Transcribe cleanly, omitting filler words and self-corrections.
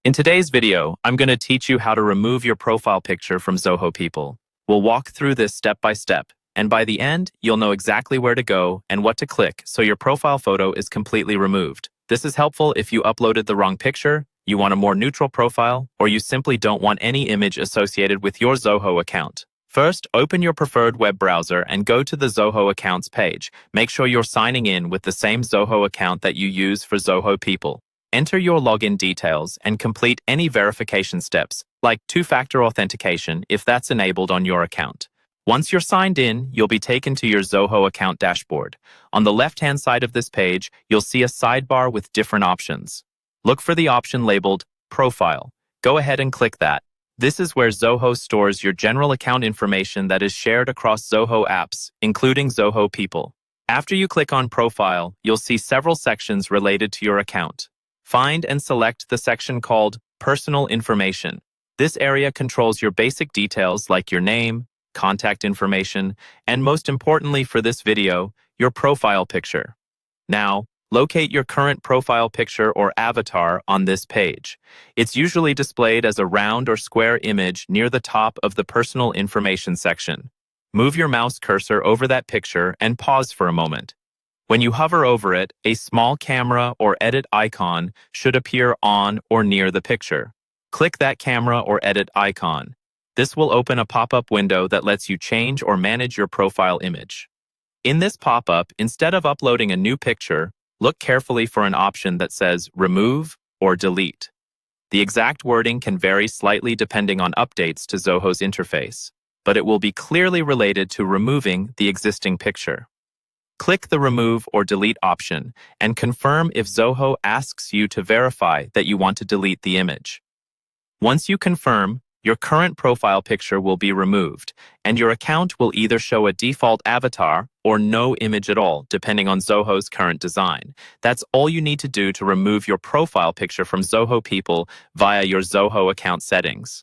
In today's video, I'm going to teach you how to remove your profile picture from Zoho People. We'll walk through this step by step, and by the end, you'll know exactly where to go and what to click so your profile photo is completely removed. This is helpful if you uploaded the wrong picture, you want a more neutral profile, or you simply don't want any image associated with your Zoho account. First, open your preferred web browser and go to the Zoho Accounts page. Make sure you're signing in with the same Zoho account that you use for Zoho People. Enter your login details and complete any verification steps, like two-factor authentication if that's enabled on your account. Once you're signed in, you'll be taken to your Zoho account dashboard. On the left-hand side of this page, you'll see a sidebar with different options. Look for the option labeled Profile. Go ahead and click that. This is where Zoho stores your general account information that is shared across Zoho apps, including Zoho People. After you click on Profile, you'll see several sections related to your account. Find and select the section called Personal Information. This area controls your basic details like your name, contact information, and most importantly for this video, your profile picture. Now, locate your current profile picture or avatar on this page. It's usually displayed as a round or square image near the top of the Personal Information section. Move your mouse cursor over that picture and pause for a moment. When you hover over it, a small camera or edit icon should appear on or near the picture. Click that camera or edit icon. This will open a pop-up window that lets you change or manage your profile image. In this pop-up, instead of uploading a new picture, look carefully for an option that says Remove or Delete. The exact wording can vary slightly depending on updates to Zoho's interface, but it will be clearly related to removing the existing picture. Click the Remove or Delete option and confirm if Zoho asks you to verify that you want to delete the image. Once you confirm, your current profile picture will be removed, and your account will either show a default avatar or no image at all, depending on Zoho's current design. That's all you need to do to remove your profile picture from Zoho People via your Zoho account settings.